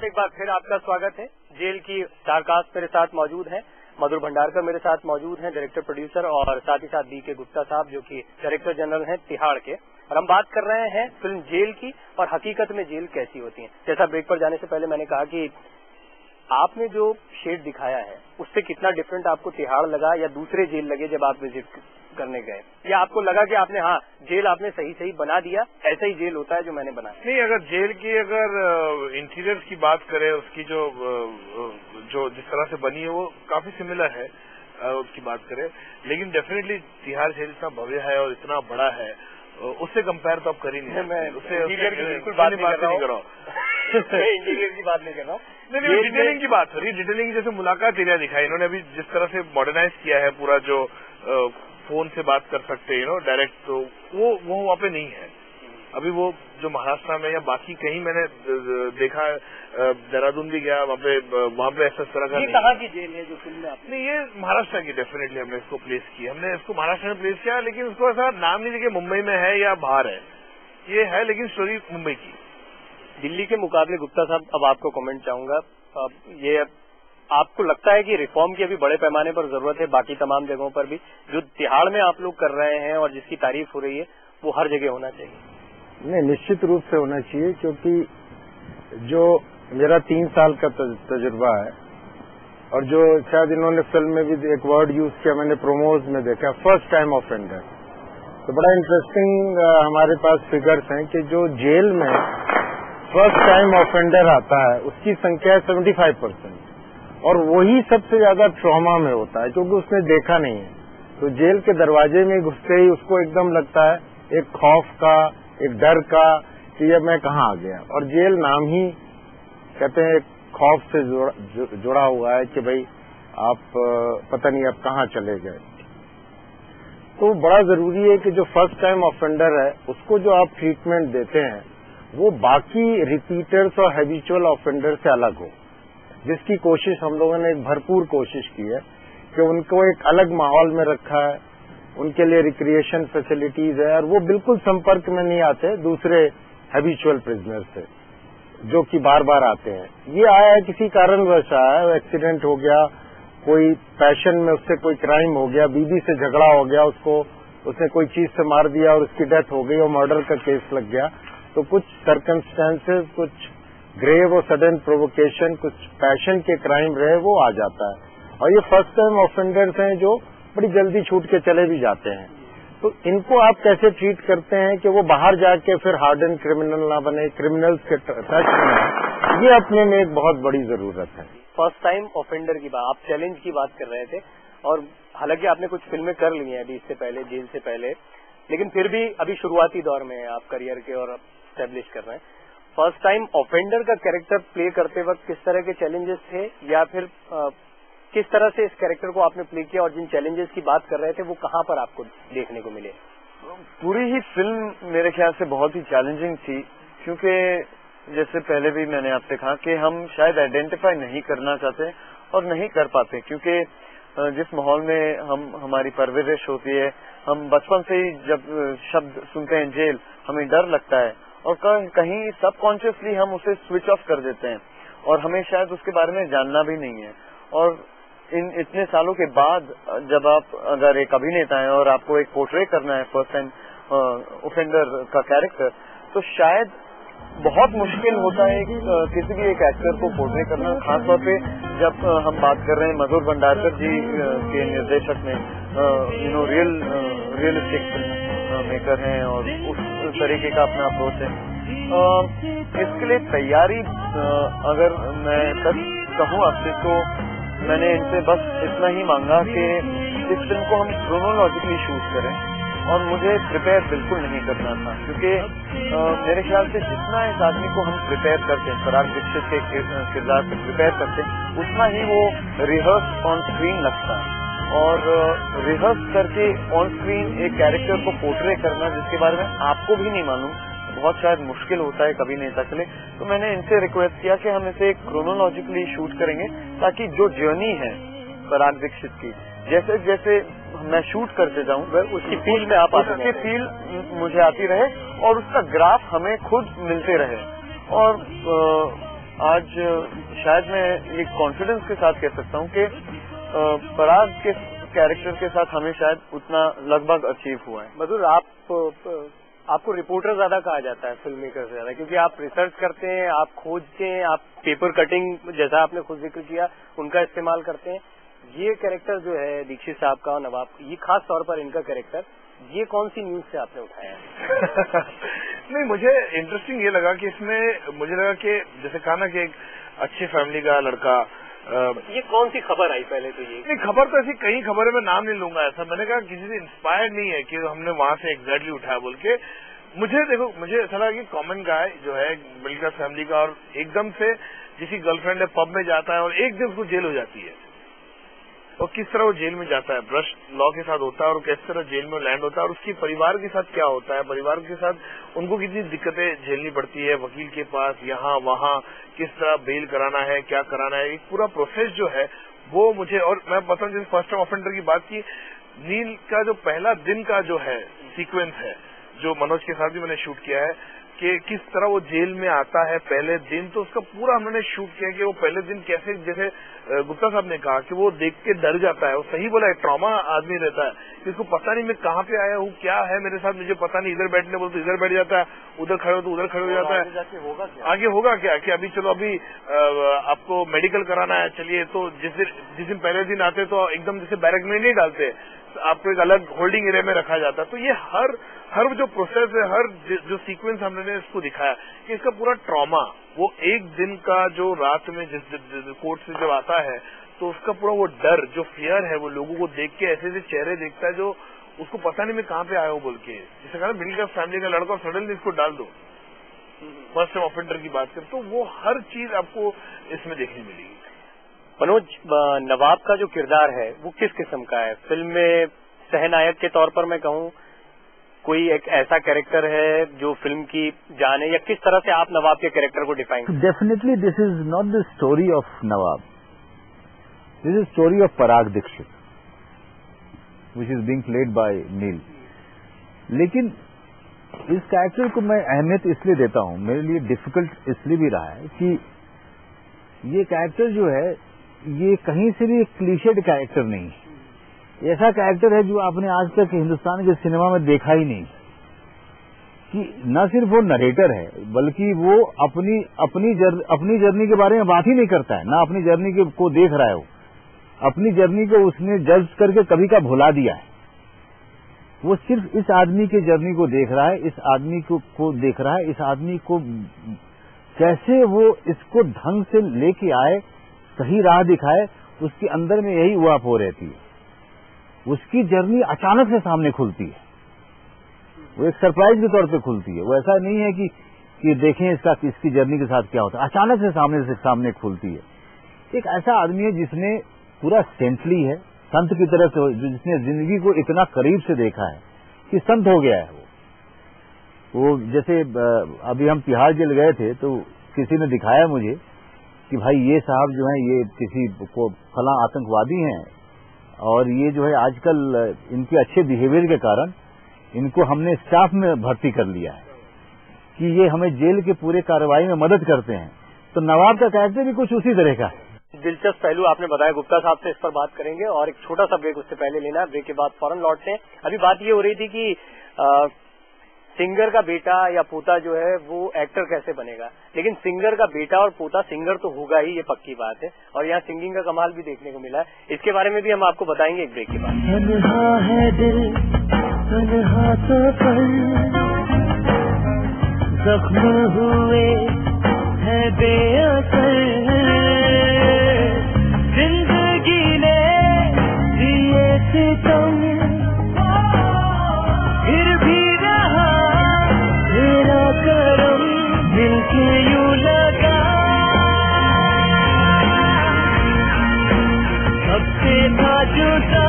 एक बार फिर आपका स्वागत है। जेल की स्टारकास्ट मेरे साथ मौजूद है, मधुर भंडारकर मेरे साथ मौजूद हैं, डायरेक्टर प्रोड्यूसर, और साथ ही साथ बीके गुप्ता साहब जो कि डायरेक्टर जनरल हैं तिहाड़ के। और हम बात कर रहे हैं फिल्म जेल की और हकीकत में जेल कैसी होती है। जैसा ब्रेक पर जाने से पहले मैंने कहा कि आपने जो शेड दिखाया है उससे कितना डिफरेंट आपको तिहाड़ लगा या दूसरे जेल लगे जब आप विजिट करने गए, या आपको लगा कि आपने जेल आपने सही बना दिया, ऐसा ही जेल होता है जो मैंने बनाया? नहीं, अगर जेल की इंटीरियर की बात करें, उसकी जो जिस तरह से बनी है वो काफी सिमिलर है उसकी बात करें, लेकिन डेफिनेटली तिहाड़ जेल इतना भव्य है और इतना बड़ा है, उससे कंपेयर तो आप कर ही नहीं। मैं उससे बिल्कुल बात नहीं कर रहा हूँ। इंटीरियर की बात नहीं कर रहा हूँ, नहीं, डिटेलिंग की बात हो रही। डिटेलिंग जैसे मुलाकात एरिया दिखाई इन्होंने अभी, जिस तरह से मॉडर्नाइज किया है पूरा, जो फोन से बात कर सकते हैं डायरेक्ट, तो वो वहाँ पे नहीं है अभी। वो जो महाराष्ट्र में या बाकी कहीं मैंने देखा, देहरादून भी गया, वहाँ पे ऐसा तरह का। ये कहाँ की जेल है जो फिल्म में आपने? नहीं, ये महाराष्ट्र की डेफिनेटली हमने इसको प्लेस किया। हमने इसको महाराष्ट्र में प्लेस किया, लेकिन उसको ऐसा नाम नहीं लिखे मुंबई में है या बाहर है, ये है लेकिन स्टोरी मुंबई की। दिल्ली के मुकाबले गुप्ता साहब, अब आपको कमेंट चाहूंगा, ये आपको लगता है कि रिफॉर्म की अभी बड़े पैमाने पर जरूरत है बाकी तमाम जगहों पर भी, जो तिहाड़ में आप लोग कर रहे हैं और जिसकी तारीफ हो रही है वो हर जगह होना चाहिए? नहीं, निश्चित रूप से होना चाहिए, क्योंकि जो मेरा 3 साल का तजुर्बा है और जो शायद इन्होंने फिल्म में भी एक वर्ड यूज किया, मैंने प्रोमोज में देखा, फर्स्ट टाइम ऑफेंडर। तो बड़ा इंटरेस्टिंग हमारे पास फिगर्स हैं कि जो जेल में फर्स्ट टाइम ऑफेंडर आता है उसकी संख्या है 75%, और वही सबसे ज्यादा ट्रॉमा में होता है क्योंकि उसने देखा नहीं है। तो जेल के दरवाजे में घुसते ही उसको एकदम लगता है एक खौफ का, एक डर का कि अब मैं कहाँ आ गया। और जेल नाम ही कहते हैं खौफ से जुड़ा हुआ है कि भाई आप पता नहीं अब कहाँ चले गए। तो बड़ा जरूरी है कि जो फर्स्ट टाइम ऑफेंडर है उसको जो आप ट्रीटमेंट देते हैं वो बाकी रिपीटर्स और हैबिचुअल ऑफेंडर से अलग हो, जिसकी कोशिश हम लोगों ने एक भरपूर कोशिश की है कि उनको एक अलग माहौल में रखा है, उनके लिए रिक्रिएशन फैसिलिटीज है, और वो बिल्कुल संपर्क में नहीं आते दूसरे हैबिचुअल प्रिजनर से जो कि बार बार आते हैं। ये आया है किसी कारणवश आया है, एक्सीडेंट हो गया, कोई पैशन में उससे कोई क्राइम हो गया, बीवी से झगड़ा हो गया, उसने कोई चीज से मार दिया और उसकी डेथ हो गई और मर्डर का केस लग गया। तो कुछ सर्कमस्टेंसेस, कुछ ग्रेव और सडन प्रोवोकेशन, कुछ पैशन के क्राइम रहे, वो आ जाता है। और ये फर्स्ट टाइम ऑफेंडर्स हैं जो बड़ी जल्दी छूट के चले भी जाते हैं। तो इनको आप कैसे ट्रीट करते हैं कि वो बाहर जाके फिर हार्डन क्रिमिनल ना बने, क्रिमिनल्स के टच में आए, ये अपने में एक बहुत बड़ी जरूरत है। फर्स्ट टाइम ऑफेंडर की बात, आप चैलेंज की बात कर रहे थे, और हालांकि आपने कुछ फिल्में कर ली हैं अभी इससे पहले, जेल से पहले, लेकिन फिर भी अभी शुरुआती दौर में है आप करियर के और स्टैब्लिश कर रहे हैं। फर्स्ट टाइम ऑफेंडर का कैरेक्टर प्ले करते वक्त किस तरह के चैलेंजेस थे, या फिर किस तरह से इस कैरेक्टर को आपने प्ले किया, और जिन चैलेंजेस की बात कर रहे थे वो कहाँ पर आपको देखने को मिले? पूरी ही फिल्म मेरे ख्याल से बहुत ही चैलेंजिंग थी, क्योंकि जैसे पहले भी मैंने आपसे कहा कि हम शायद आइडेंटिफाई नहीं करना चाहते और नहीं कर पाते, क्योंकि जिस माहौल में हमारी परवरिश होती है, हम बचपन से ही जब शब्द सुनते हैं जेल, हमें डर लगता है और कहीं सबकॉन्शियसली हम उसे स्विच ऑफ कर देते हैं, और हमें शायद उसके बारे में जानना भी नहीं है। और इन इतने सालों के बाद जब आप अगर एक अभिनेता हैं और आपको एक पोर्ट्रे करना है फर्स्ट टाइम ऑफेंडर का कैरेक्टर, तो शायद बहुत मुश्किल होता है किसी भी एक एक्टर को पोर्ट्रे करना, खासतौर पे जब हम बात कर रहे हैं मधुर भंडारकर जी के निर्देशक में, रियलिस्टिक फिल्म मेकर हैं और उस तरीके का अपना अप्रोच है। इसके लिए तैयारी अगर मैं सच कहूँ आपसे, तो मैंने इनसे बस इतना ही मांगा कि इस फिल्म को हम क्रोनोलॉजिकली शूट करें, और मुझे प्रिपेयर बिल्कुल नहीं करना था, क्योंकि मेरे ख्याल से जितना इस आदमी को हम प्रिपेयर करते हैं, पराग दीक्षित के किरदार से प्रिपेयर करते हैं, उतना ही वो रिहर्स ऑन स्क्रीन लगता है। और रिहर्स करके ऑन स्क्रीन एक कैरेक्टर को पोर्ट्रे करना जिसके बारे में आपको भी नहीं मालूम, बहुत शायद मुश्किल होता है कभी नहीं तक ले। तो मैंने इनसे रिक्वेस्ट किया कि हम इसे क्रोनोलॉजिकली शूट करेंगे, ताकि जो जर्नी है पराग दीक्षित की, जैसे जैसे मैं शूट करते जाऊं उसकी फील में आप उसकी फील मुझे आती रहे और उसका ग्राफ हमें खुद मिलते रहे। और आज शायद मैं ये कॉन्फिडेंस के साथ कह सकता हूँ कि पराग के कैरेक्टर के साथ हमें शायद उतना लगभग अचीव हुआ है। मधुर, आपको रिपोर्टर ज्यादा कहा जाता है फिल्म मेकर से ज्यादा, क्योंकि आप रिसर्च करते हैं, आप खोजते हैं, आप पेपर कटिंग जैसा आपने खुद जिक्र किया उनका इस्तेमाल करते हैं। ये कैरेक्टर जो है दीक्षित साहब का और नवाब, ये खास तौर पर इनका कैरेक्टर, ये कौन सी न्यूज से आपने उठाया है? नहीं, मुझे इंटरेस्टिंग ये लगा कि इसमें मुझे लगा कि जैसे कहा ना कि एक अच्छी फैमिली का लड़का, ये कौन सी खबर आई पहले तो? ये नहीं, खबर तो ऐसी कई खबरें मैं नाम नहीं लूंगा ऐसा, मैंने कहा किसी से इंस्पायर्ड नहीं है कि हमने वहां से एग्जैक्टली उठाया बोल के। मुझे ऐसा लगा कि कॉमन गाय जो है मिडिल क्लास फैमिली का, और एकदम से किसी गर्लफ्रेंड है पब में जाता है और एक दिन उसको जेल हो जाती है, और किस तरह वो जेल में जाता है, ब्रश लॉ के साथ होता है और किस तरह जेल में लैंड होता है, और उसकी परिवार के साथ क्या होता है, परिवार के साथ उनको कितनी दिक्कतें झेलनी पड़ती है, वकील के पास यहाँ वहाँ, किस तरह बेल कराना है, क्या कराना है, एक पूरा प्रोसेस जो है वो मुझे। और मैं बताऊं, जैसे फर्स्ट टाइम ऑफेंडर की बात की, नील का जो पहला दिन का जो है सीक्वेंस है, जो मनोज के साथ भी मैंने शूट किया है, कि किस तरह वो जेल में आता है पहले दिन, तो उसका पूरा हमने शूट किया कि वो पहले दिन कैसे, जैसे गुप्ता साहब ने कहा कि वो देख के डर जाता है, वो सही बोला है, ट्रॉमा आदमी रहता है कि उसको पता नहीं मैं कहाँ पे आया हूँ, क्या है मेरे साथ, मुझे पता नहीं, इधर बैठने बोल तो इधर बैठ जाता है, उधर खड़े हो तो उधर खड़े हो जाता है, आगे होगा क्या कि अभी चलो अभी आपको मेडिकल कराना है, चलिए, तो जिस दिन पहले दिन आते तो एकदम जैसे बैरक में नहीं डालते, आपको एक अलग होल्डिंग एरिया में रखा जाता है। तो ये हर जो प्रोसेस है, हर जो सीक्वेंस हमने इसको दिखाया कि इसका पूरा ट्रॉमा, वो एक दिन का जो रात में जिस कोर्ट से जब आता है, तो उसका पूरा वो डर, जो फियर है, वो लोगों को देख के ऐसे ऐसे चेहरे देखता है जो उसको पता नहीं मैं कहाँ पे आया हूँ बोल के, जिसे कहा मिडिल क्लास फैमिली का लड़का सडनली इसको डाल दो, फर्स्ट टाइम ऑफेंडर की बात करें, तो वो हर चीज आपको इसमें देखने मिलेगी। मनोज, नवाब का जो किरदार है वो किस किस्म का है? फिल्म में सहनायक के तौर पर मैं कहूँ, कोई एक ऐसा कैरेक्टर है जो फिल्म की जान है, या किस तरह से आप नवाब के कैरेक्टर को डिफाइन करते हैं? Definitely this is not the story of Nawab, this is story of Parag Dikshit which is being played by Neil. लेकिन इस कैरेक्टर को मैं अहमियत इसलिए देता हूं, मेरे लिए डिफिकल्ट इसलिए भी रहा है कि ये कैरेक्टर जो है ये कहीं से भी एक क्लीशेड कैरेक्टर नहीं है। ऐसा कैरेक्टर है जो आपने आज तक हिंदुस्तान के सिनेमा में देखा ही नहीं, कि न सिर्फ वो नरेटर है बल्कि वो अपनी जर्नी के बारे में बात ही नहीं करता है, ना अपनी जर्नी को देख रहा है, वो अपनी जर्नी को उसने जज करके कभी का भुला दिया है। वो सिर्फ इस आदमी की जर्नी को देख रहा है, इस आदमी को देख रहा है, इस आदमी को कैसे वो इसको ढंग से लेके आए, सही राह दिखाए, उसके अंदर में यही उआप हो रहती है। उसकी जर्नी अचानक से सामने खुलती है, वो एक सरप्राइज के तौर पे खुलती है। वो ऐसा नहीं है कि देखें इसकी जर्नी के साथ क्या होता है, अचानक से सामने खुलती है। एक ऐसा आदमी है जिसने पूरा सेंटली है, संत की तरह से, जिसने जिंदगी को इतना करीब से देखा है कि संत हो गया है। वो जैसे अभी हम तिहाड़ जेल गए थे तो किसी ने दिखाया मुझे कि भाई ये साहब जो है ये किसी को फला आतंकवादी हैं, और ये जो है आजकल इनके अच्छे बिहेवियर के कारण इनको हमने स्टाफ में भर्ती कर लिया है कि ये हमें जेल के पूरे कार्रवाई में मदद करते हैं। तो नवाब का कैरेक्टर भी कुछ उसी तरह का है। दिलचस्प पहलू आपने बताया, गुप्ता साहब से इस पर बात करेंगे और एक छोटा सा ब्रेक उससे पहले लेना है, ब्रेक के बाद फौरन लौटते हैं। अभी बात ये हो रही थी कि सिंगर का बेटा या पोता जो है वो एक्टर कैसे बनेगा, लेकिन सिंगर का बेटा और पोता सिंगर तो होगा ही, ये पक्की बात है, और यहाँ सिंगिंग का कमाल भी देखने को मिला है। इसके बारे में भी हम आपको बताएंगे एक ब्रेक के बाद। तन्हा है दिल, तन्हा तो पल, जख्म हुए है बेअसर, जिंदगी ने दिए सितम, फिर भी रहा तेरा करम, दिल के यूं लगा सबसे था जुदा।